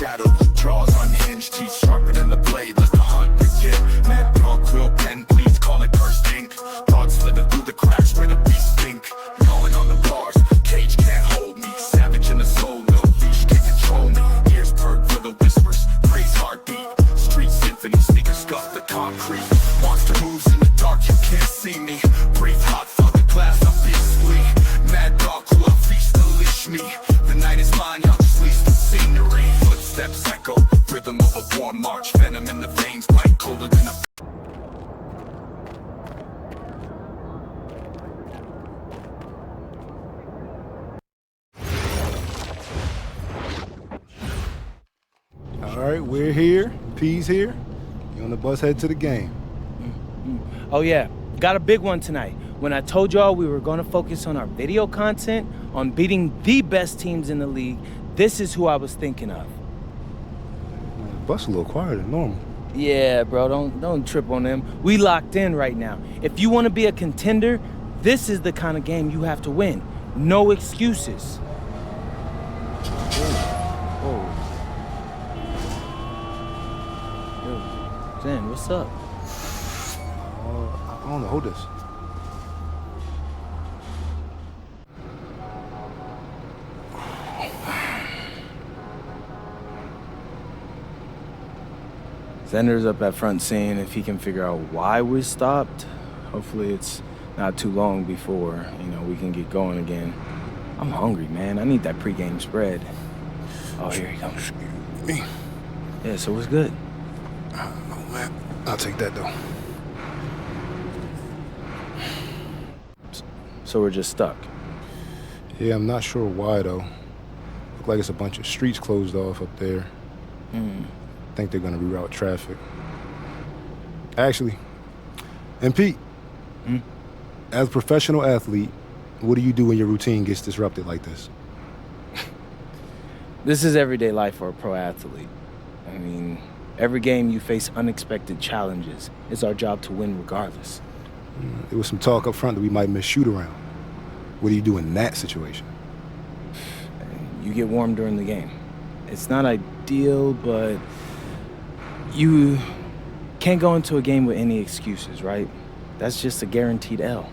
shadow, jaws unhinged, teeth sharper than the blade. Let the hunt begin. Mad dog, quill pen, please call it cursed ink. Thoughts slipping through the cracks where the beast think. Gnawing on the bars, cage can't hold me. Savage in the soul, no leash can control me. Ears perk for the whispers, praise heartbeat. Street symphony, sneakers scuff the concrete. Monster moves in the dark, you can't see me. Breathe hot, thought the glass obviously. Mad dog, who feast to leash me. The night is mine, y'all just lease the scenery. Footsteps echo, rhythm of a warm march. Venom in the veins, bite colder than a... All right, we're here. P's here. You on the bus head to the game. Oh yeah, got a big one tonight. When I told y'all we were going to focus on our video content, on beating the best teams in the league, this is who I was thinking of. The bus a little quieter than normal. Yeah, bro, don't trip on them. We locked in right now. If you want to be a contender, this is the kind of game you have to win. No excuses. Oh. Yo, Zen, what's up? I don't know. Hold this. Zender's up at front seeing if he can figure out why we stopped. Hopefully it's not too long before, we can get going again. I'm hungry, man. I need that pregame spread. Oh, here he comes. Excuse me. Yeah, so what's good? Oh, man. I'll take that, though. So we're just stuck. Yeah, I'm not sure why, though. Look like it's a bunch of streets closed off up there. I think they're gonna reroute traffic. Actually, and Pete, as a professional athlete, what do you do when your routine gets disrupted like this? This is everyday life for a pro athlete. I mean, every game you face unexpected challenges. It's our job to win regardless. There was some talk up front that we might miss shoot around. What do you do in that situation? You get warm during the game. It's not ideal, but you can't go into a game with any excuses, right? That's just a guaranteed L.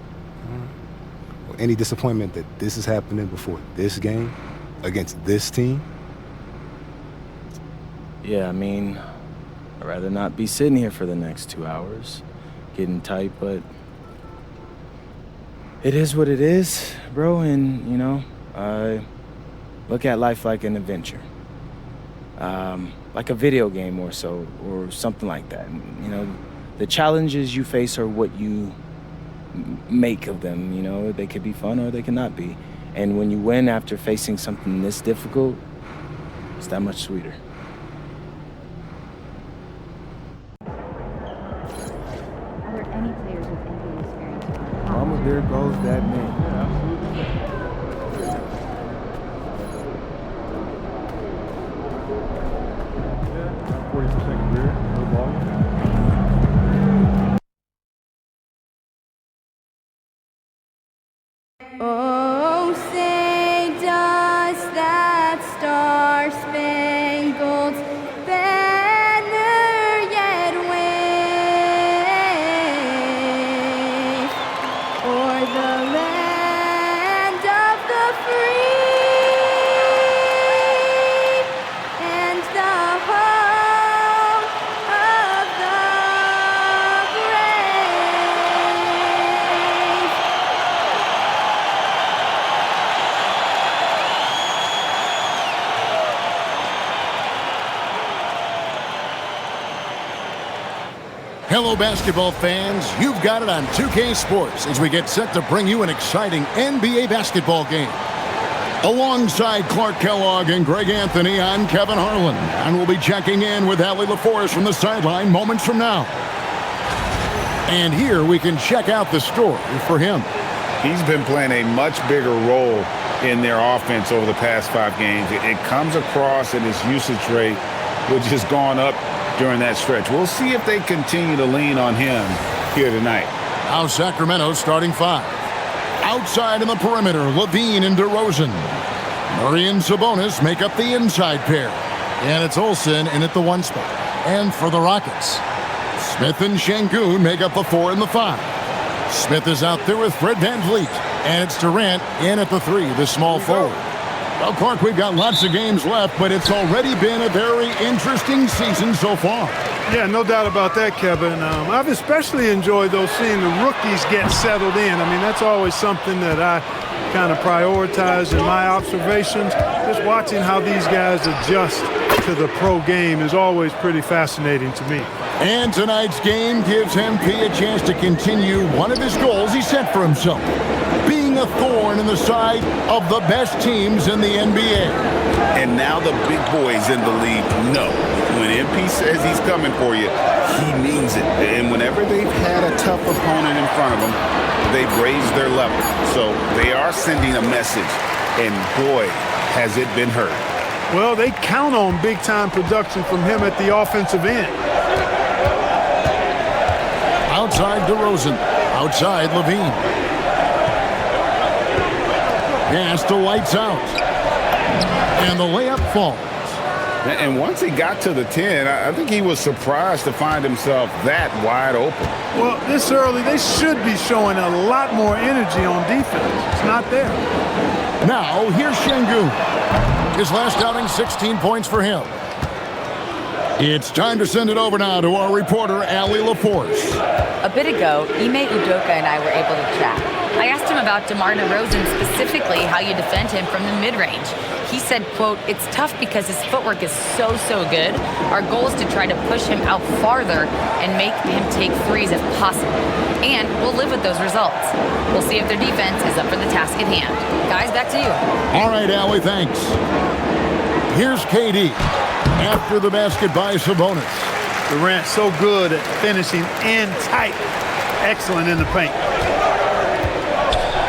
Well, any disappointment that this is happening before this game against this team? Yeah, I mean, I'd rather not be sitting here for the next 2 hours, getting tight, but it is what it is, bro, and, I look at life like an adventure. Like a video game or so, or something like that. The challenges you face are what you make of them, They could be fun or they could not be. And when you win after facing something this difficult, it's that much sweeter. Are there any players with NBA experience? Mama, there goes that man. Yeah, absolutely. 40% career, no volume. Oh, say does that star-spangled banner yet wave o'er the land of the free and the home of the brave? Hello, basketball fans. You've got it on 2K Sports as we get set to bring you an exciting NBA basketball game. Alongside Clark Kellogg and Greg Anthony, I'm Kevin Harlan, and we'll be checking in with Allie LaForest from the sideline moments from now. And here we can check out the story for him. He's been playing a much bigger role in their offense over the past 5 games. It comes across in his usage rate, which has gone up during that stretch. We'll see if they continue to lean on him here tonight. Now Sacramento starting 5. Outside in the perimeter, Levine and DeRozan. Murray and Sabonis make up the inside pair. And it's Olsen in at the 1 spot. And for the Rockets, Smith and Şengün make up the 4 and the 5. Smith is out there with Fred VanVleet. And it's Durant in at the 3, the small forward. Well, Clark, we've got lots of games left, but it's already been a very interesting season so far. Yeah, no doubt about that, Kevin. I've especially enjoyed, though, seeing the rookies get settled in. I mean, that's always something that I kind of prioritize in my observations. Just watching how these guys adjust to the pro game is always pretty fascinating to me. And tonight's game gives MP a chance to continue one of his goals he set for himself, being a thorn in the side of the best teams in the NBA. And now the big boys in the league know when MP says he's coming for you, he means it. And whenever they've had a tough opponent in front of them, they've raised their level. So they are sending a message, and boy, has it been heard. Well, they count on big-time production from him at the offensive end. Outside DeRozan. Outside Levine. Pass to Lights Out. And the layup falls. And once he got to the 10, I think he was surprised to find himself that wide open. Well, this early, they should be showing a lot more energy on defense. It's not there. Now, here's Şengün. His last outing, 16 points for him. It's time to send it over now to our reporter, Allie LaForce. A bit ago, Ime Udoka and I were able to chat. I asked him about DeMar DeRozan, specifically how you defend him from the mid-range. He said, quote, "It's tough because his footwork is so good. Our goal is to try to push him out farther and make him take threes if possible. And we'll live with those results. We'll see if their defense is up for the task at hand." Guys, back to you. All right, Allie, thanks. Here's KD. After the basket by Sabonis. Durant so good at finishing and tight. Excellent in the paint.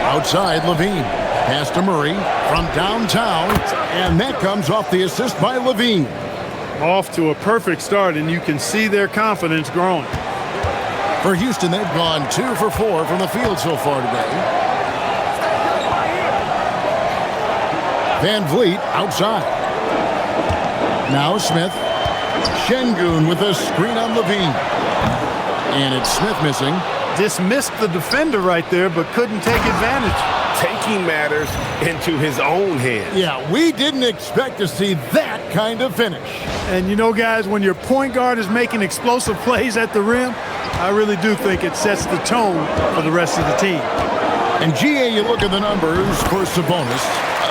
Outside Levine. Pass to Murray from downtown. And that comes off the assist by Levine. Off to a perfect start, and you can see their confidence growing. For Houston, they've gone 2 for 4 from the field so far today. VanVleet outside. Now Smith. Şengün with a screen on Levine. And it's Smith missing. Dismissed the defender right there, but couldn't take advantage. Taking matters into his own hands. Yeah, we didn't expect to see that kind of finish. And you know, guys, when your point guard is making explosive plays at the rim, I really do think it sets the tone for the rest of the team. And GA, you look at the numbers for Sabonis.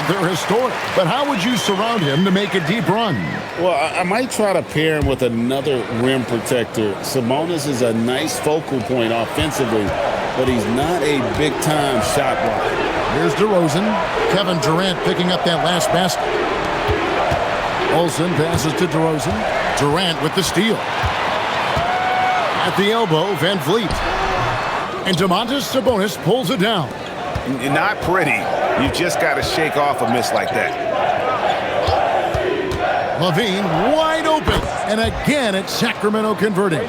They're historic. But how would you surround him to make a deep run? Well, I might try to pair him with another rim protector. Sabonis is a nice focal point offensively, but he's not a big-time shot blocker. Here's DeRozan. Kevin Durant picking up that last basket. Olsen passes to DeRozan. Durant with the steal. At the elbow, VanVleet. And Domantas Sabonis pulls it down. Not pretty. You just got to shake off a miss like that. Levine wide open. And again, it's Sacramento converting.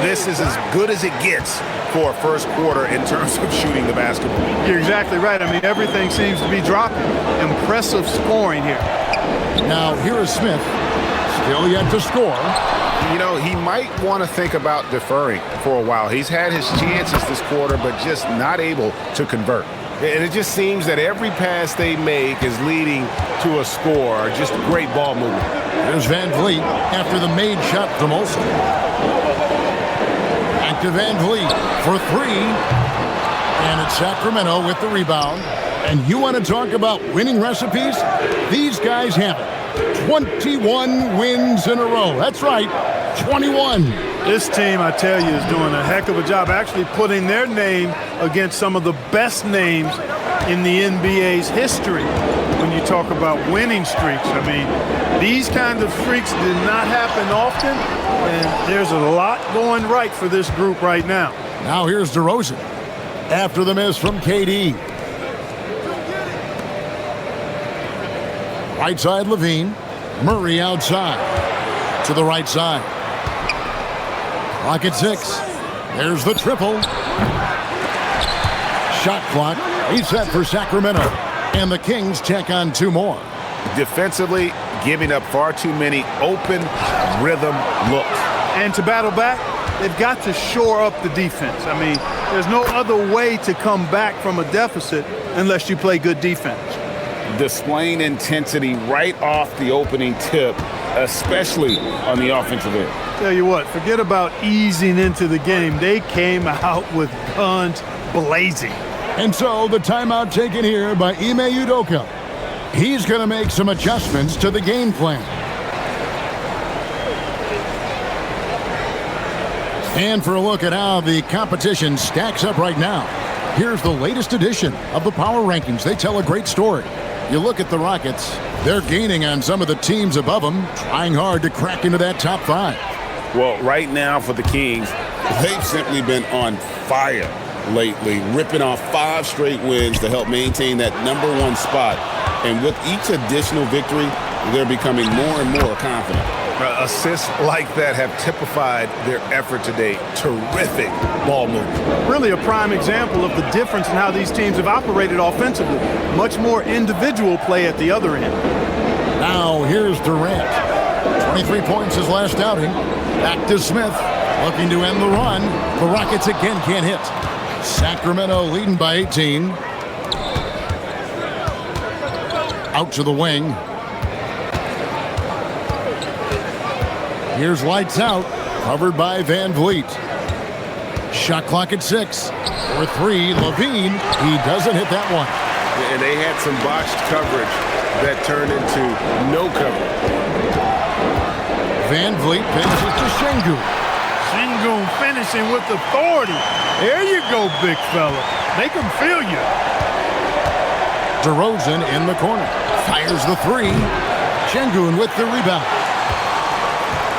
This is as good as it gets for a first quarter in terms of shooting the basketball. You're exactly right. I mean, everything seems to be dropping. Impressive scoring here. Now, here is Smith. Still yet to score. You know, he might want to think about deferring for a while. He's had his chances this quarter, but just not able to convert. And it just seems that every pass they make is leading to a score. Just great ball movement. There's VanVleet after the made shot from Olsen. Back to VanVleet for 3. And it's Sacramento with the rebound. And you want to talk about winning recipes? These guys have it. 21 wins in a row. That's right, 21. This team, I tell you, is doing a heck of a job actually putting their name against some of the best names in the NBA's history when you talk about winning streaks. I mean, these kinds of streaks did not happen often, and there's a lot going right for this group right now. Now here's DeRozan after the miss from KD. Right side Levine. Murray outside to the right side. Clock at 6. There's the triple. Shot clock reset for Sacramento. And the Kings check on 2 more. Defensively, giving up far too many open rhythm looks. And to battle back, they've got to shore up the defense. I mean, there's no other way to come back from a deficit unless you play good defense. Displaying intensity right off the opening tip, especially on the offensive end. Tell you what, forget about easing into the game. They came out with guns blazing. And so the timeout taken here by Ime Udoka. He's going to make some adjustments to the game plan. And for a look at how the competition stacks up right now, here's the latest edition of the Power Rankings. They tell a great story. You look at the Rockets, they're gaining on some of the teams above them, trying hard to crack into that top 5. Well, right now for the Kings, they've simply been on fire lately, ripping off 5 straight wins to help maintain that #1 spot. And with each additional victory, they're becoming more and more confident. Assists like that have typified their effort today. Terrific ball movement. Really a prime example of the difference in how these teams have operated offensively. Much more individual play at the other end. Now here's Durant. 23 points his last outing. Back to Smith, looking to end the run. The Rockets again can't hit. Sacramento leading by 18. Out to the wing. Here's lights out, covered by Van Vliet. Shot clock at 6. For 3, Levine. He doesn't hit that one. And they had some botched coverage that turned into no coverage. Van Vliet passes to Şengün. Şengün finishing with authority. There you go, big fella. Make them feel you. DeRozan in the corner. Fires the 3. Şengün with the rebound.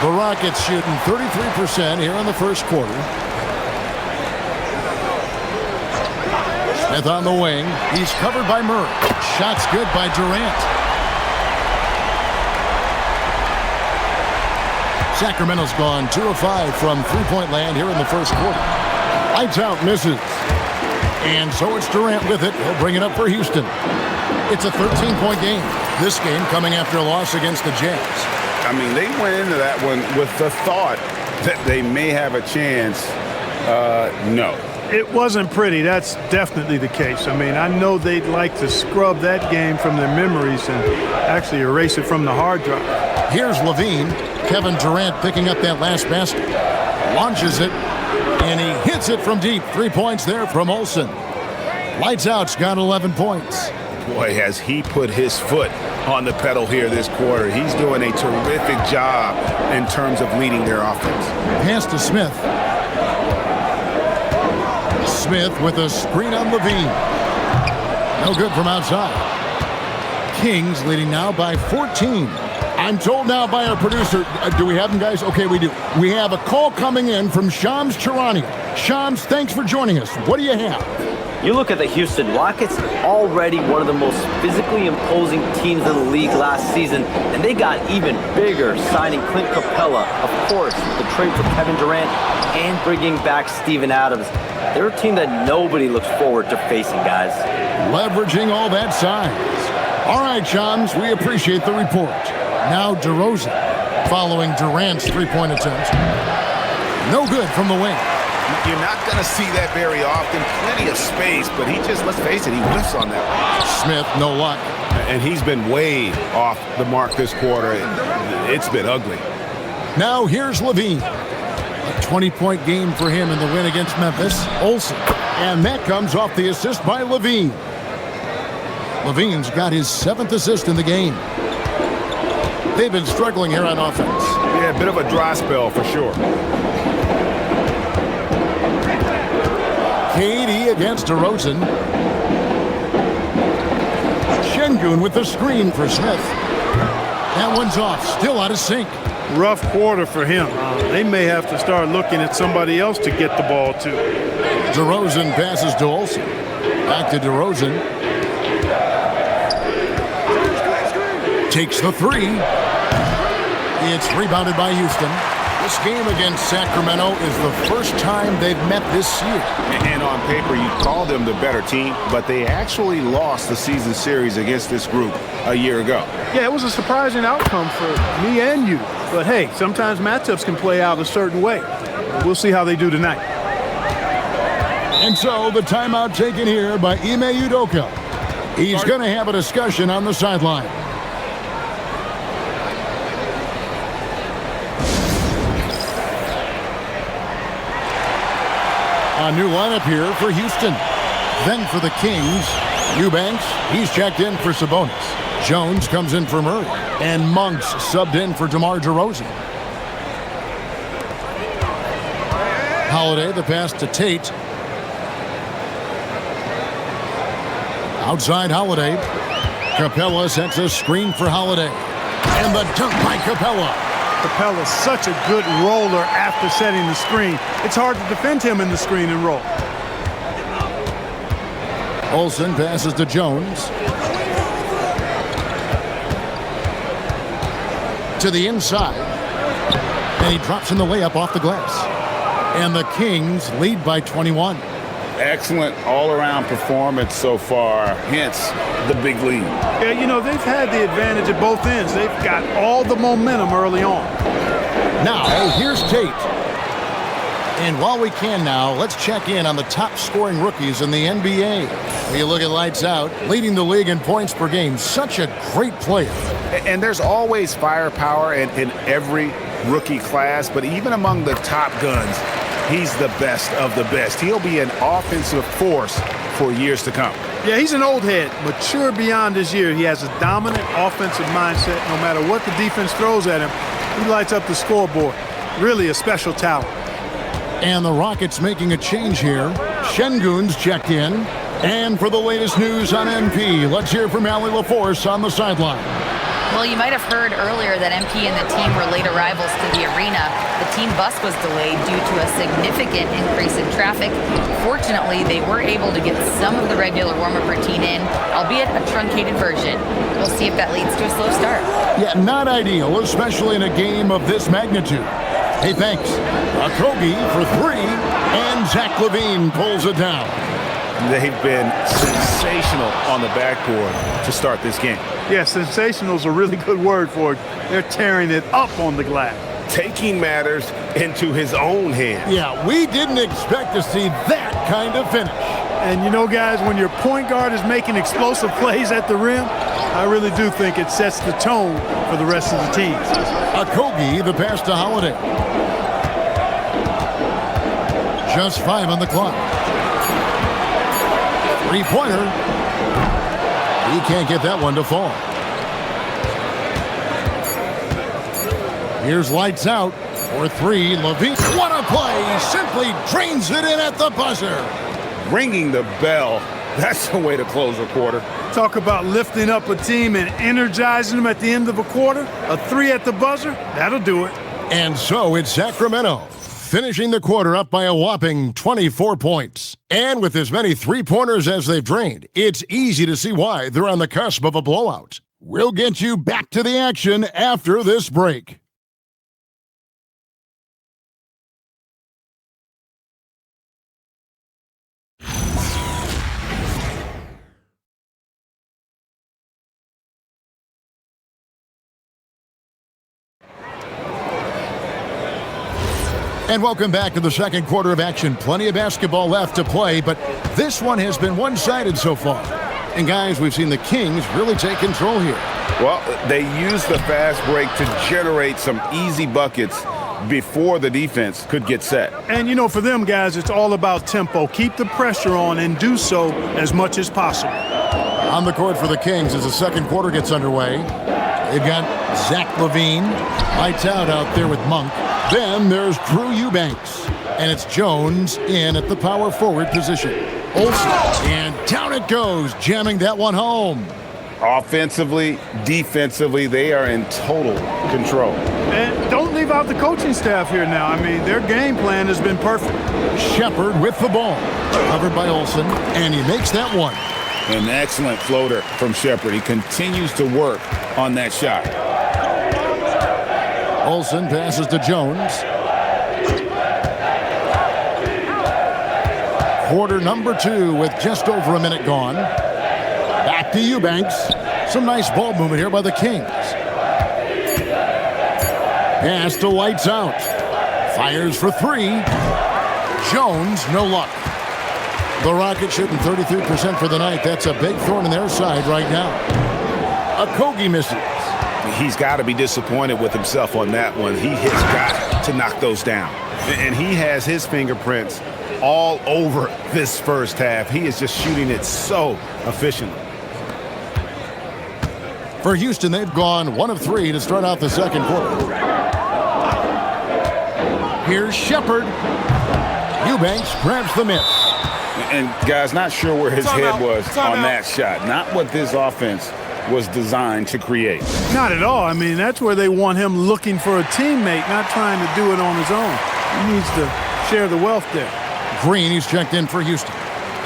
The Rockets shooting 33% here in the first quarter. Smith on the wing. He's covered by Murray. Shot's good by Durant. Sacramento's gone 2 of 5 from three-point land here in the first quarter. Lights out, misses. And so it's Durant with it. He'll bring it up for Houston. It's a 13-point game. This game coming after a loss against the Jazz. I mean, they went into that one with the thought that they may have a chance. No. It wasn't pretty. That's definitely the case. I mean, I know they'd like to scrub that game from their memories and actually erase it from the hard drive. Here's Levine. Kevin Durant picking up that last basket. Launches it, and he hits it from deep. 3 points there from Olsen. Lights out's got 11 points. Boy, has he put his foot on the pedal here this quarter. He's doing a terrific job in terms of leading their offense. Pass to Smith. Smith with a screen on Levine. No good from outside. Kings leading now by 14. I'm told now by our producer, do we have them, guys? Okay, we do. We have a call coming in from Shams Charania. Shams, thanks for joining us. What do you have? You look at the Houston Rockets, already one of the most physically imposing teams in the league last season, and they got even bigger signing Clint Capella, of course, the trade for Kevin Durant, and bringing back Steven Adams. They're a team that nobody looks forward to facing, guys. Leveraging all that size. All right, Shams, we appreciate the report. Now DeRozan, following Durant's three-point attempt. No good from the wing. You're not going to see that very often. Plenty of space, but he just, let's face it, he whiffs on that one. Smith, no luck. And he's been way off the mark this quarter. It's been ugly. Now here's Levine. A 20-point game for him in the win against Memphis. Olsen. And that comes off the assist by Levine. Levine's got his 7th assist in the game. They've been struggling here on offense. Yeah, a bit of a dry spell for sure. KD against DeRozan. Şengün with the screen for Smith. That one's off, still out of sync. Rough quarter for him. They may have to start looking at somebody else to get the ball to. DeRozan passes to Olsen. Back to DeRozan. Takes the 3. It's rebounded by Houston. This game against Sacramento is the first time they've met this year. And on paper, you call them the better team, but they actually lost the season series against this group a year ago. Yeah, it was a surprising outcome for me and you. But hey, sometimes matchups can play out a certain way. We'll see how they do tonight. And so the timeout taken here by Ime Udoka. He's going to have a discussion on the sideline. A new lineup here for Houston. Then for the Kings, Eubanks, he's checked in for Sabonis. Jones comes in for Murray. And Monks subbed in for DeMar DeRozan. Holiday, the pass to Tate. Outside Holiday. Capella sets a screen for Holiday. And the dunk by Capella. Capella's such a good roller after setting the screen. It's hard to defend him in the screen and roll. Olsen passes to Jones. To the inside. And he drops in the layup off the glass. And the Kings lead by 21. Excellent all-around performance so far, hence the big lead. Yeah, you know, they've had the advantage at both ends. They've got all the momentum early on. Now, here's Tate. And while we can now, let's check in on the top-scoring rookies in the NBA. When you look at Lights Out, leading the league in points per game, such a great player. And there's always firepower in every rookie class, but even among the top guns, he's the best of the best. He'll be an offensive force for years to come. Yeah, he's an old head, mature beyond his year. He has a dominant offensive mindset. No matter what the defense throws at him, he lights up the scoreboard. Really a special talent. And the Rockets making a change here. Şengün's checked in. And for the latest news on MP, let's hear from Allie LaForce on the sideline. Well, you might have heard earlier that MP and the team were late arrivals to the arena. The team bus was delayed due to a significant increase in traffic. Fortunately, they were able to get some of the regular warm-up routine in, albeit a truncated version. We'll see if that leads to a slow start. Yeah, not ideal, especially in a game of this magnitude. Hey, thanks. Okogie for three, and Zach LaVine pulls it down. They've been sensational on the backboard to start this game. Yeah, sensational is a really good word for it. They're tearing it up on the glass. Taking matters into his own hands. Yeah, we didn't expect to see that kind of finish. And you know, guys, when your point guard is making explosive plays at the rim, I really do think it sets the tone for the rest of the team. Okogie, the pass to Holiday. Just 5 on the clock. Three-pointer. He can't get that one to fall. Here's Lights Out for three. LaVine. What a play! Simply drains it in at the buzzer. Ringing the bell. That's the way to close a quarter. Talk about lifting up a team and energizing them at the end of a quarter. A three at the buzzer, that'll do it. And so it's Sacramento, finishing the quarter up by a whopping 24 points. And with as many three-pointers as they've drained, it's easy to see why they're on the cusp of a blowout. We'll get you back to the action after this break. And welcome back to the second quarter of action. Plenty of basketball left to play, but this one has been one-sided so far. And guys, we've seen the Kings really take control here. Well, they used the fast break to generate some easy buckets before the defense could get set. And you know, for them guys, it's all about tempo. Keep the pressure on and do so as much as possible. On the court for the Kings as the second quarter gets underway. They've got Zach LaVine. Lights out there with Monk. Then there's Drew Eubanks. And it's Jones in at the power forward position. Olsen. And down it goes, jamming that one home. Offensively, defensively, they are in total control. And don't leave out the coaching staff here now. I mean, their game plan has been perfect. Shepard with the ball. Covered by Olsen. And he makes that one. An excellent floater from Shepard. He continues to work on that shot. Olsen passes to Jones. Quarter number 2 with just over a minute gone. Back to Eubanks. Some nice ball movement here by the Kings. Pass to Lights Out. Fires for 3. Jones, no luck. The Rockets shooting 33% for the night. That's a big thorn in their side right now. Okogie misses. He's got to be disappointed with himself on that one. He has got to knock those down. And he has his fingerprints all over this first half. He is just shooting it so efficiently. For Houston, they've gone 1 of 3 to start out the second quarter. Here's Shepard. Eubanks grabs the miss. And guys, not sure where his head was on that shot. Not what this offense was designed to create. Not at all. I mean, that's where they want him looking for a teammate, not trying to do it on his own. He needs to share the wealth there. Green, he's checked in for Houston.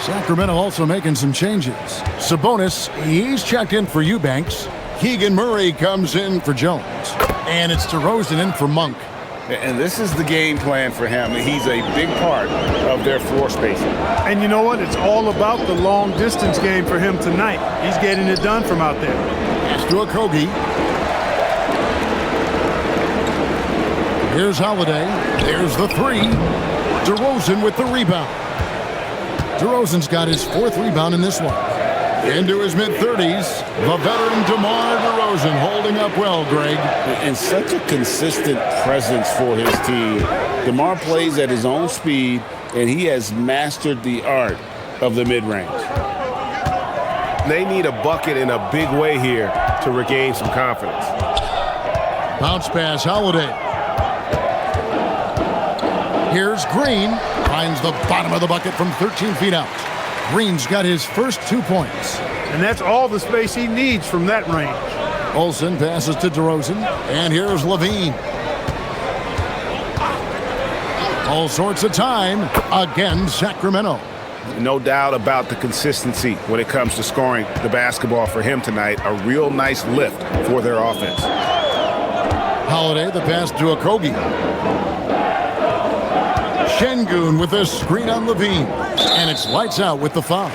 Sacramento also making some changes. Sabonis, he's checked in for Eubanks. Keegan Murray comes in for Jones. And it's DeRozan in for Monk. And this is the game plan for him. He's a big part of their floor spacing. And you know what? It's all about the long distance game for him tonight. He's getting it done from out there. Pass to Okogie. Here's Holiday. There's the 3. DeRozan with the rebound. DeRozan's got his 4th rebound in this one. Into his mid-30s, the veteran DeMar DeRozan holding up well, Greg. And such a consistent presence for his team. DeMar plays at his own speed, and he has mastered the art of the mid-range. They need a bucket in a big way here to regain some confidence. Bounce pass, Holiday. Here's Green. Finds the bottom of the bucket from 13 feet out. Green's got his first 2 points. And that's all the space he needs from that range. Olsen passes to DeRozan. And here's Levine. All sorts of time. Again, Sacramento. No doubt about the consistency when it comes to scoring the basketball for him tonight. A real nice lift for their offense. Holiday, the pass to Okogie. Şengün with a screen on Levine. And it's Lights Out with the foul.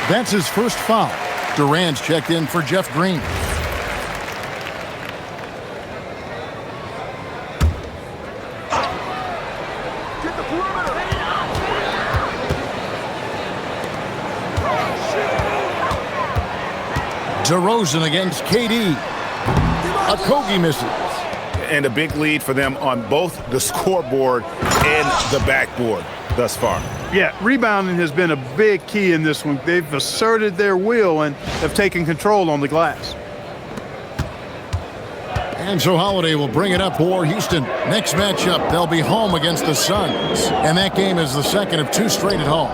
That's his first foul. Durant's checked in for Jeff Green. DeRozan against KD. Okogie misses. And a big lead for them on both the scoreboard and the backboard thus far. Yeah, rebounding has been a big key in this one. They've asserted their will and have taken control on the glass. And so Holiday will bring it up for Houston. Next matchup, they'll be home against the Suns. And that game is the second of 2 straight at home.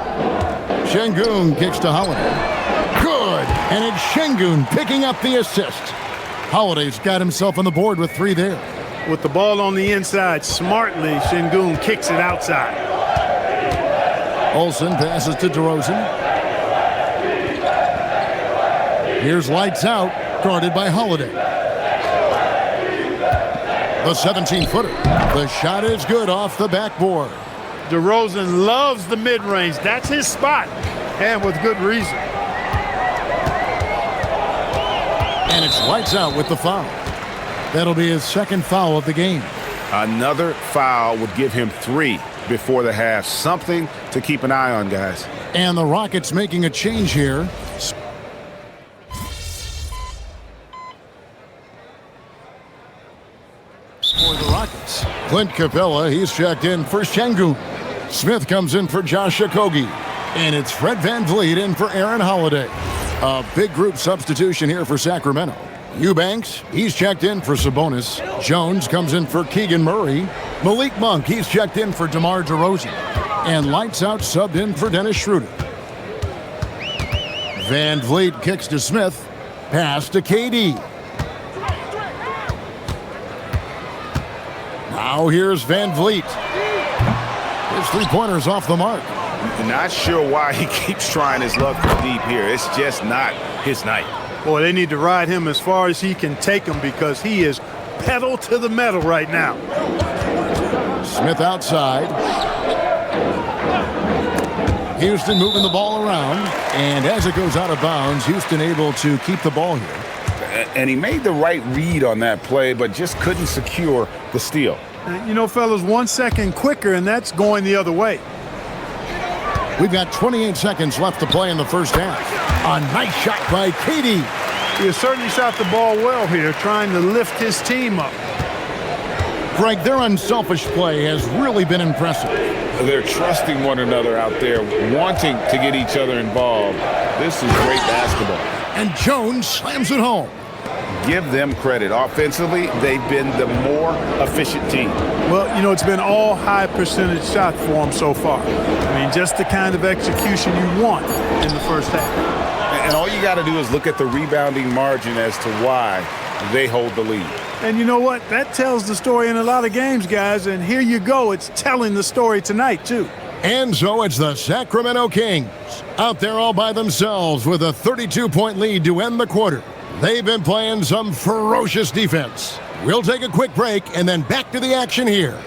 Şengün kicks to Holiday. Good! And it's Şengün picking up the assist. Holiday's got himself on the board with 3 there. With the ball on the inside, smartly, Şengün kicks it outside. Olsen passes to DeRozan. Here's Lights Out, guarded by Holiday. The 17-footer. The shot is good off the backboard. DeRozan loves the mid-range. That's his spot, and with good reason. And it's Lights Out with the foul. That'll be his second foul of the game. Another foul would give him 3 before the half. Something to keep an eye on, guys. And the Rockets making a change here. For the Rockets, Clint Capella, he's checked in for Şengün. Smith comes in for Josh Okogie. And it's Fred VanVleet in for Aaron Holiday. A big group substitution here for Sacramento. Eubanks, he's checked in for Sabonis. Jones comes in for Keegan Murray. Malik Monk, he's checked in for DeMar DeRozan. And Lights Out subbed in for Dennis Schroeder. VanVleet kicks to Smith. Pass to KD. Now here's VanVleet. His 3-pointer's off the mark. Not sure why he keeps trying his luck from deep here. It's just not his night. Boy, they need to ride him as far as he can take him because he is pedal to the metal right now. Smith outside. Houston moving the ball around, and as it goes out of bounds, Houston able to keep the ball here. And he made the right read on that play, but just couldn't secure the steal. You know, fellas, 1 second quicker, and that's going the other way. We've got 28 seconds left to play in the first half. A nice shot by KD. He has certainly shot the ball well here, trying to lift his team up. Greg, their unselfish play has really been impressive. They're trusting one another out there, wanting to get each other involved. This is great basketball. And Jones slams it home. Give them credit. Offensively, they've been the more efficient team. Well, you know, it's been all high percentage shots for them so far. I mean, just the kind of execution you want in the first half. And all you got to do is look at the rebounding margin as to why they hold the lead. And you know what? That tells the story in a lot of games, guys. And here you go. It's telling the story tonight, too. And so it's the Sacramento Kings out there all by themselves with a 32-point lead to end the quarter. They've been playing some ferocious defense. We'll take a quick break and then back to the action here.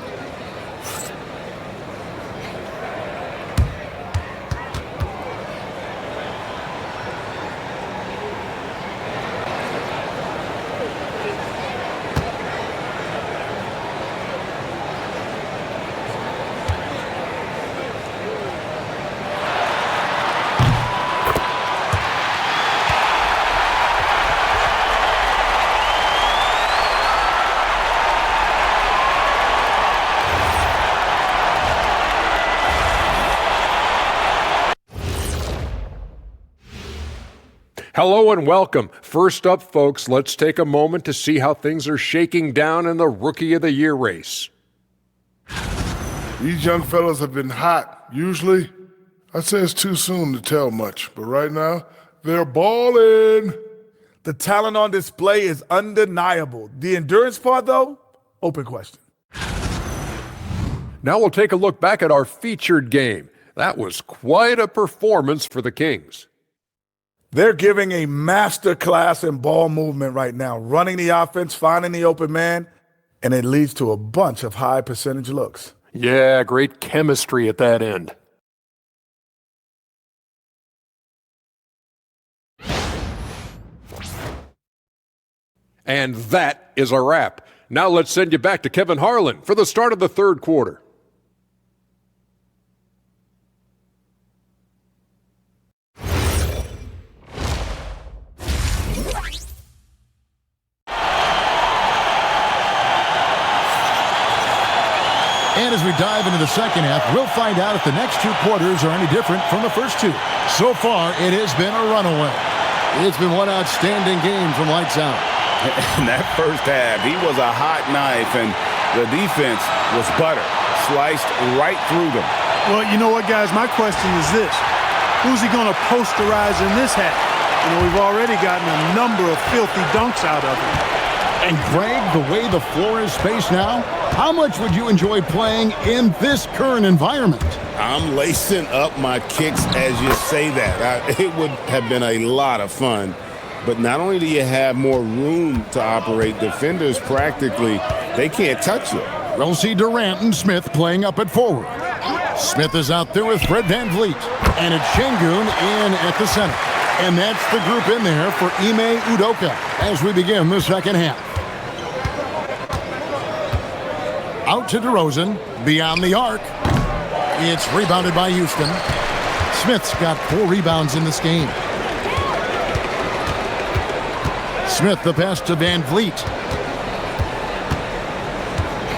Hello and welcome. First up, folks, let's take a moment to see how things are shaking down in the Rookie of the Year race. These young fellas have been hot. Usually, I'd say it's too soon to tell much, but right now, they're balling. The talent on display is undeniable. The endurance part, though, open question. Now we'll take a look back at our featured game. That was quite a performance for the Kings. They're giving a master class in ball movement right now, running the offense, finding the open man, and it leads to a bunch of high percentage looks. Yeah, great chemistry at that end. And that is a wrap. Now let's send you back to Kevin Harlan for the start of the third quarter. And as we dive into the second half, we'll find out if the next two quarters are any different from the first two. So far, it has been a runaway. It's been one outstanding game from lights out. In that first half, he was a hot knife, and the defense was butter, sliced right through them. Well, you know what, guys? My question is this. Who's he going to posterize in this half? You know, we've already gotten a number of filthy dunks out of him. And Greg, the way the floor is spaced now, how much would you enjoy playing in this current environment? I'm lacing up my kicks as you say that. It would have been a lot of fun. But not only do you have more room to operate, defenders practically, they can't touch you. We'll see Durant and Smith playing up at forward. Smith is out there with Fred VanVleet. And it's Şengün in at the center. And that's the group in there for Ime Udoka as we begin the second half. Out to DeRozan, beyond the arc. It's rebounded by Houston. Smith's got 4 rebounds in this game. Smith the pass to VanVleet.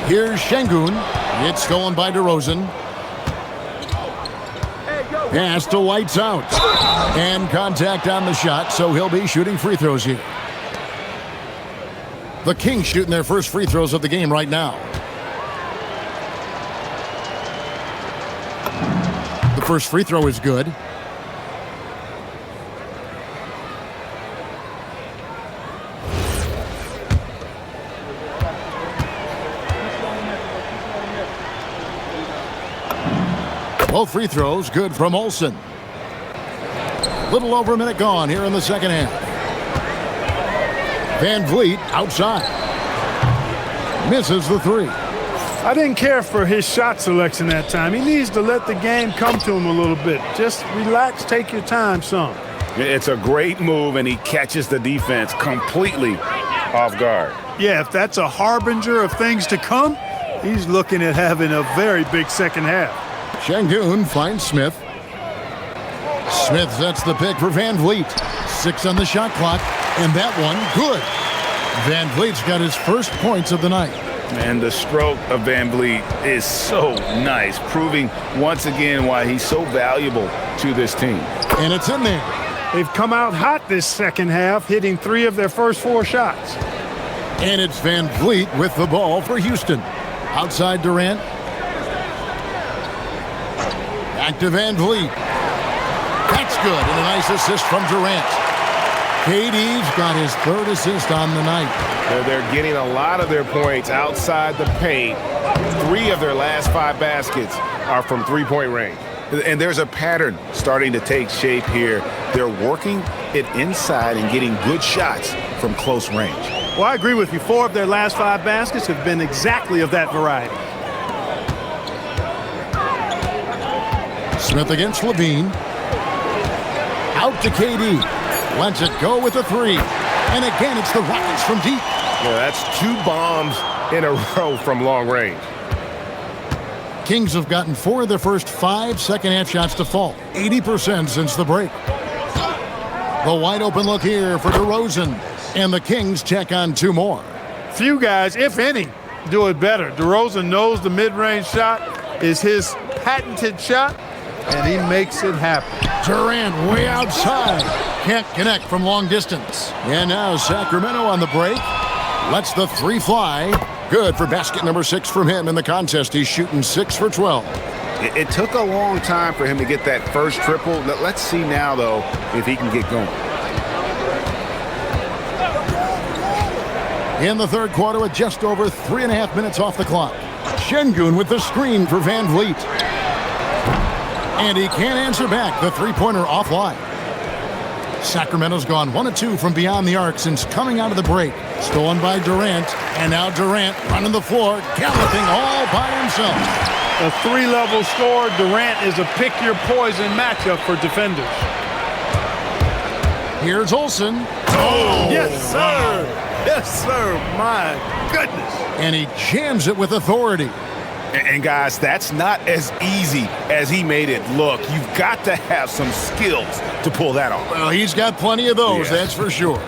Here's Şengün. It's stolen by DeRozan. Pass to Lights Out. And contact on the shot, so he'll be shooting free throws here. The Kings shooting their first free throws of the game right now. The first free throw is good. Both free throws good from Olsen. Little over a minute gone here in the second half. VanVleet outside. Misses the three. I didn't care for his shot selection that time. He needs to let the game come to him a little bit. Just relax, take your time some. It's a great move, and he catches the defense completely off guard. Yeah, if that's a harbinger of things to come, he's looking at having a very big second half. Şengün finds Smith. Smith sets the pick for Van Vliet. 6 on the shot clock, and that one good. Van Vliet's got his first points of the night. And the stroke of Van Vliet is so nice, proving once again why he's so valuable to this team. And it's in there. They've come out hot this second half, hitting 3 of their first 4 shots. And it's Van Vliet with the ball for Houston. Outside Durant. Back to Van Vliet. That's good, and a nice assist from Durant. KD's got his 3rd assist on the night. They're getting a lot of their points outside the paint. 3 of their last 5 baskets are from three-point range. And there's a pattern starting to take shape here. They're working it inside and getting good shots from close range. Well, I agree with you. 4 of their last 5 baskets have been exactly of that variety. Smith against Levine. Out to KD. Lets it go with a 3. And again, it's the Rockets from deep. Yeah, that's 2 bombs in a row from long range. Kings have gotten 4 of their first 5 second-half shots to fall. 80% since the break. The wide open look here for DeRozan. And the Kings check on 2 more. Few guys, if any, do it better. DeRozan knows the mid-range shot is his patented shot, and he makes it happen. Durant way outside. Can't connect from long distance. And now Sacramento on the break. Lets the 3 fly. Good for basket number 6 from him in the contest. He's shooting 6 for 12. It took a long time for him to get that first triple. Let's see now, though, if he can get going. In the 3rd quarter with just over 3.5 minutes off the clock. Şengün with the screen for Van Vliet. And he can't answer back. The 3-pointer offline. Sacramento's gone 1 of 2 from beyond the arc since coming out of the break. Stolen by Durant. And now Durant running the floor, galloping all by himself. A 3-level scorer, Durant is a pick-your-poison matchup for defenders. Here's Olsen. Oh, yes, sir. Yes, sir. My goodness. And he jams it with authority. And guys, that's not as easy as he made it look. You've got to have some skills to pull that off. Well, he's got plenty of those, that's for sure.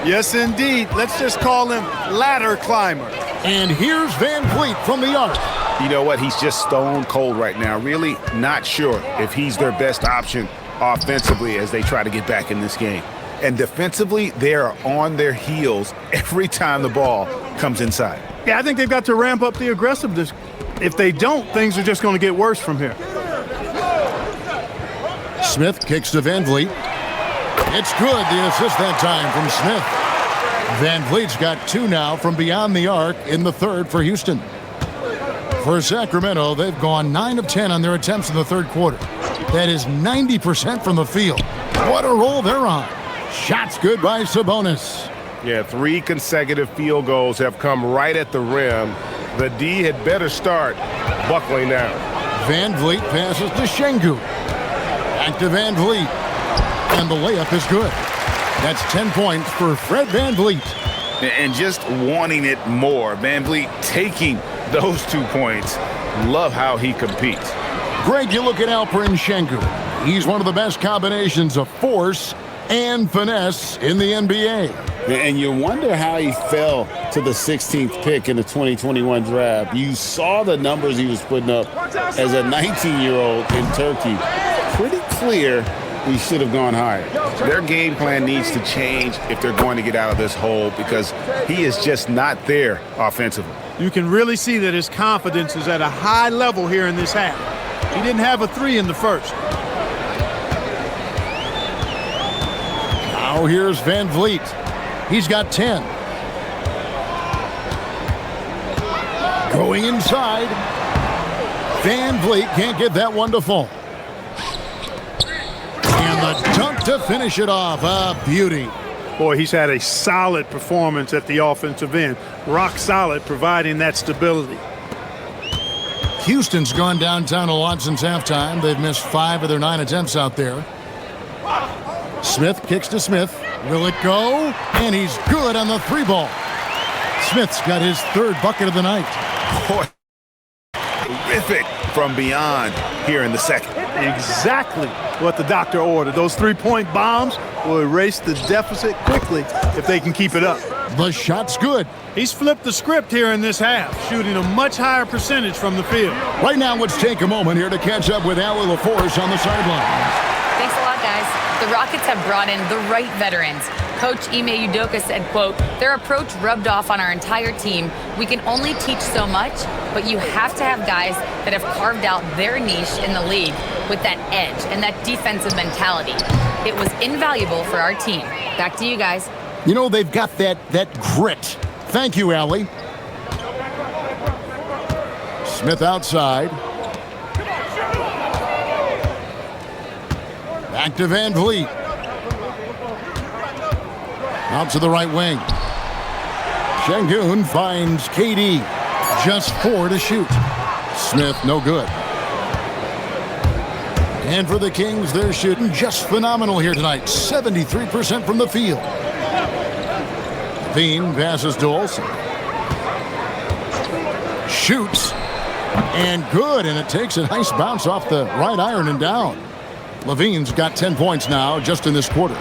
Yes, indeed. Let's just call him ladder climber. And here's Van Vliet from the arc. You know what? He's just stone cold right now. Really not sure if he's their best option offensively as they try to get back in this game. And defensively, they are on their heels every time the ball comes inside. Yeah, I think they've got to ramp up the aggressiveness. If they don't, things are just going to get worse from here. Smith kicks to Van Vliet. It's good, the assist that time from Smith. Van Vliet's got 2 now from beyond the arc in the 3rd for Houston. For Sacramento, they've gone 9 of 10 on their attempts in the 3rd quarter. That is 90% from the field. What a roll they're on. Shots good by Sabonis. Yeah, 3 consecutive field goals have come right at the rim. The D had better start buckling down. Van Vliet passes to Şengün. Back to Van Vliet. And the layup is good. That's 10 points for Fred Van Vliet. And just wanting it more. Van Vliet taking those 2 points. Love how he competes. Greg, you look at Alperen Şengün. He's one of the best combinations of force and finesse in the NBA. And you wonder how he fell to the 16th pick in the 2021 draft. You saw the numbers he was putting up as a 19-year-old in Turkey. Pretty clear he should have gone higher. Their game plan needs to change if they're going to get out of this hole because he is just not there offensively. You can really see that his confidence is at a high level here in this half. He didn't have a 3 in the first. Now here's Van Vliet. He's got 10. Going inside. Van Vliet can't get that one to fall. And the dunk to finish it off. A beauty. Boy, he's had a solid performance at the offensive end. Rock solid, providing that stability. Houston's gone downtown a lot since halftime. They've missed 5 of their 9 attempts out there. Smith kicks to Smith. Will it go? And he's good on the 3 ball. Smith's got his 3rd bucket of the night. Boy, terrific from beyond here in the second. Exactly what the doctor ordered. Those 3-point bombs will erase the deficit quickly if they can keep it up. The shot's good. He's flipped the script here in this half, shooting a much higher percentage from the field. Right now, let's take a moment here to catch up with Allie LaForce on the sideline. Thanks a lot, guys. The Rockets have brought in the right veterans. Coach Ime Udoka said, quote, their approach rubbed off on our entire team. We can only teach so much, but you have to have guys that have carved out their niche in the league with that edge and that defensive mentality. It was invaluable for our team. Back to you guys. You know, they've got that grit. Thank you, Allie. Smith outside. Back to Van Vliet. Out to the right wing. Şengün finds KD. Just 4 to shoot. Smith, no good. And for the Kings, they're shooting just phenomenal here tonight. 73% from the field. Levine passes to Olsen. Shoots. And good. And it takes a nice bounce off the right iron and down. Levine's got 10 points now just in this quarter.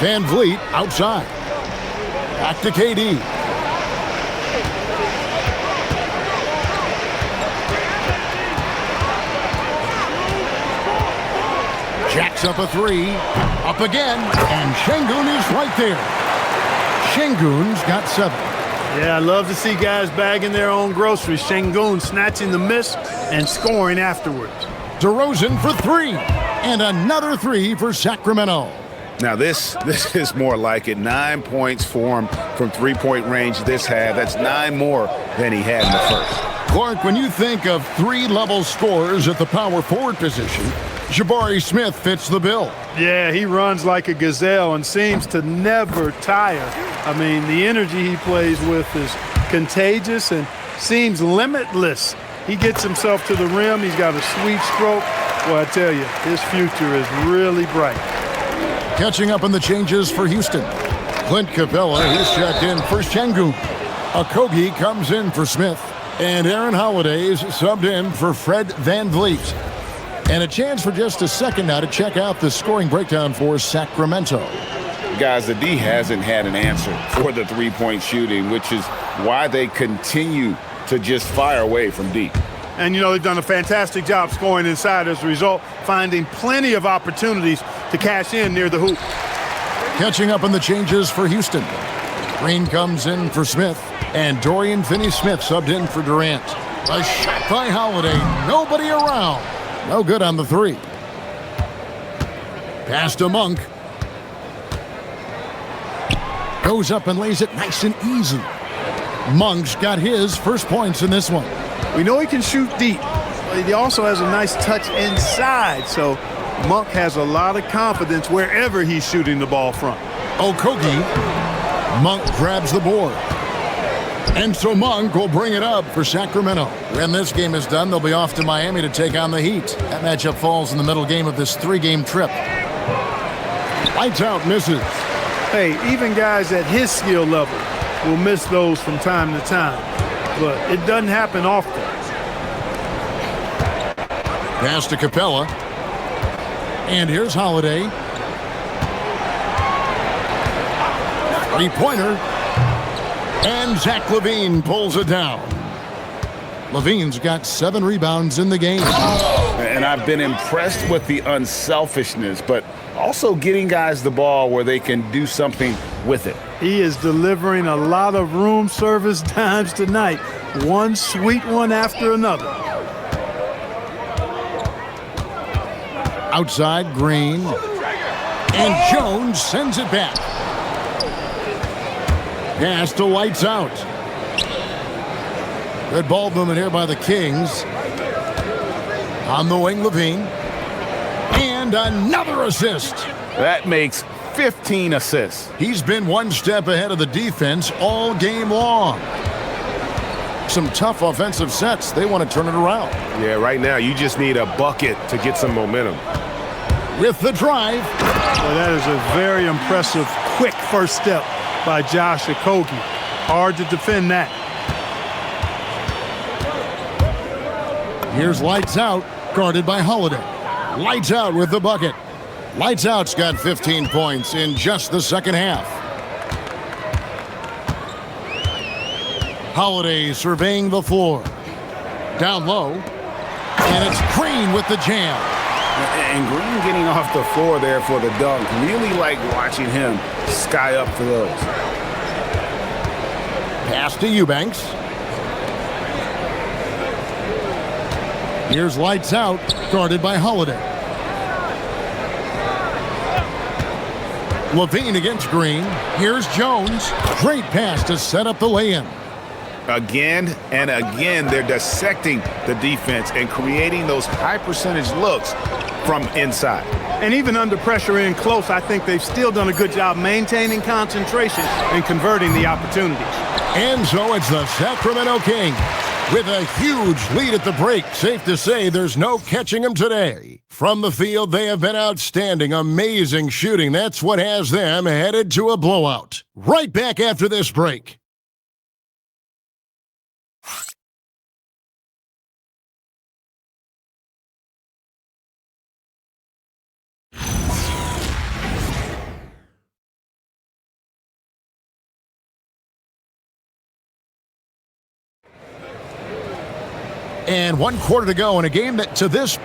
Van Vliet outside. Back to KD. Jacks up a 3. Up again. And Şengün is right there. Şengün's got 7. Yeah, I love to see guys bagging their own groceries. Şengün snatching the miss and scoring afterwards. DeRozan for 3. And another 3 for Sacramento. Now this is more like it. 9 points for him from 3-point range this half. That's 9 more than he had in the first. Clark, when you think of 3-level scorers at the power forward position, Jabari Smith fits the bill. Yeah, he runs like a gazelle and seems to never tire. I mean, the energy he plays with is contagious and seems limitless. He gets himself to the rim. He's got a sweet stroke. Well, I tell you, his future is really bright. Catching up on the changes for Houston. Clint Capella, he's checked in for Şengün. Okogie comes in for Smith. And Aaron Holiday's subbed in for Fred Van Vliet. And a chance for just a second now to check out the scoring breakdown for Sacramento. Guys, the D hasn't had an answer for the 3-point shooting, which is why they continue to just fire away from deep. And, you know, they've done a fantastic job scoring inside as a result, finding plenty of opportunities to cash in near the hoop. Catching up on the changes for Houston. Green comes in for Smith, and Dorian Finney-Smith subbed in for Durant. A shot by Holiday, nobody around. No good on the 3. Pass to Monk. Goes up and lays it nice and easy. Monk's got his first points in this one. We know he can shoot deep, but he also has a nice touch inside, so Monk has a lot of confidence wherever he's shooting the ball from. Okogie. Monk grabs the board. And so Monk will bring it up for Sacramento. When this game is done, they'll be off to Miami to take on the Heat. That matchup falls in the middle game of this 3-game trip. Lights out, misses. Hey, even guys at his skill level will miss those from time to time, but it doesn't happen often. Pass to Capella. And here's Holiday. 3-pointer. And Zach LaVine pulls it down. LaVine's got 7 rebounds in the game. And I've been impressed with the unselfishness, but also getting guys the ball where they can do something with it. He is delivering a lot of room service dimes tonight. One sweet one after another. Outside, Green. And Jones sends it back. Pass to Lights out. Good ball movement here by the Kings. On the wing, LaVine. And another assist. That makes 15 assists. He's been one step ahead of the defense all game long. Some tough offensive sets. They want to turn it around. Yeah, right now you just need a bucket to get some momentum. With the drive. Well, that is a very impressive, quick first step by Josh Okogie. Hard to defend that. Here's Lights Out, guarded by Holiday. Lights Out with the bucket. Lights Out's got 15 points in just the second half. Holiday surveying the floor. Down low. And it's Green with the jam. And Green getting off the floor there for the dunk. Really like watching him sky up for those. Pass to Eubanks. Here's Lights Out, guarded by Holiday. Levine against Green. Here's Jones. Great pass to set up the lay-in. Again and again, they're dissecting the defense and creating those high percentage looks from inside. And even under pressure in close, I think they've still done a good job maintaining concentration and converting the opportunities. And so it's the Sacramento Kings with a huge lead at the break. Safe to say there's no catching them today. From the field, they have been outstanding. Amazing shooting. That's what has them headed to a blowout. Right back after this break. And 1 quarter to go in a game that to this.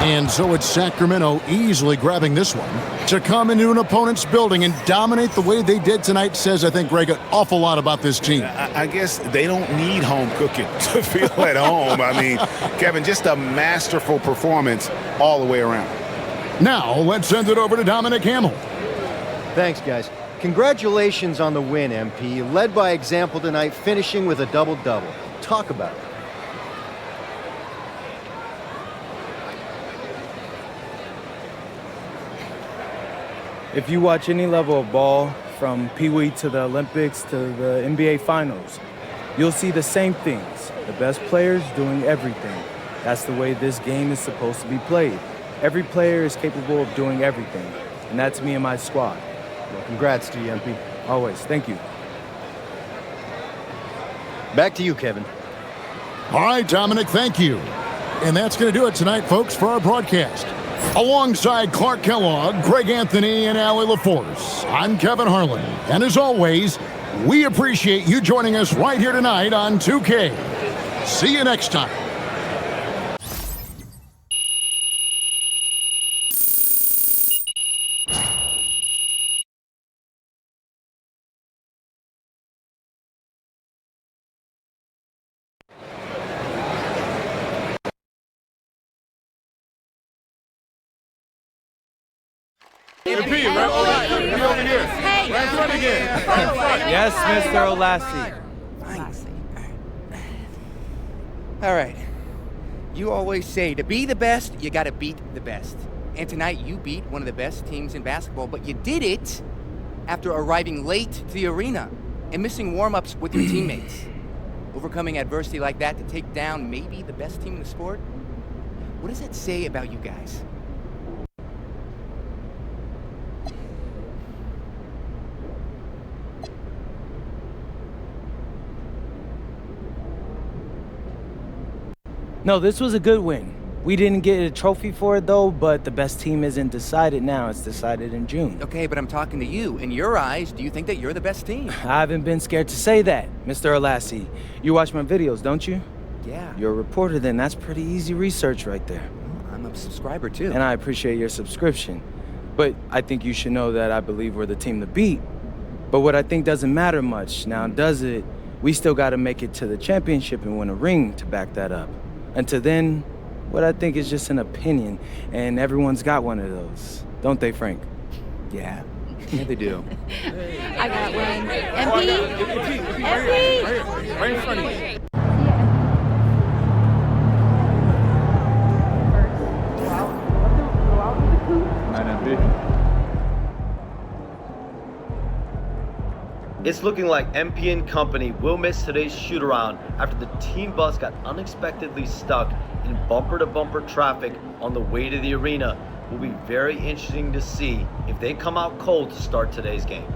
And so it's Sacramento easily grabbing this one. To come into an opponent's building and dominate the way they did tonight says, I think, Greg, an awful lot about this team. I guess they don't need home cooking to feel at home. I mean, Kevin, just a masterful performance all the way around. Now, let's send it over to Dominic Hamill. Thanks, guys. Congratulations on the win, MP. You led by example tonight, finishing with a double-double. Talk about it. If you watch any level of ball, from Pee Wee to the Olympics to the NBA Finals, you'll see the same things. The best players doing everything. That's the way this game is supposed to be played. Every player is capable of doing everything, and that's me and my squad. Well, congrats to you, MP. Always. Thank you. Back to you, Kevin. All right, Dominic, thank you. And that's going to do it tonight, folks, for our broadcast. Alongside Clark Kellogg, Greg Anthony, and Allie LaForce, I'm Kevin Harlan. And as always, we appreciate you joining us right here tonight on 2K. See you next time. Yes, Mr. Olassie. All right. You always say to be the best, you got to beat the best. And tonight you beat one of the best teams in basketball, but you did it after arriving late to the arena and missing warm-ups with your teammates. Overcoming adversity like that to take down maybe the best team in the sport? What does that say about you guys? No, this was a good win. We didn't get a trophy for it, though, but the best team isn't decided now. It's decided in June. Okay, but I'm talking to you. In your eyes, do you think that you're the best team? I haven't been scared to say that, Mr. Olassie. You watch my videos, don't you? Yeah. You're a reporter, then. That's pretty easy research right there. Well, I'm a subscriber, too. And I appreciate your subscription. But I think you should know that I believe we're the team to beat. But what I think doesn't matter much. Now, does it? We still got to make it to the championship and win a ring to back that up. Until then, what I think is just an opinion, and everyone's got one of those. Don't they, Frank? Yeah. Yeah, they do. I got one. MP? MP? Right in front of you. It's looking like MP and company will miss today's shoot-around after the team bus got unexpectedly stuck in bumper-to-bumper traffic on the way to the arena. Will be very interesting to see if they come out cold to start today's game.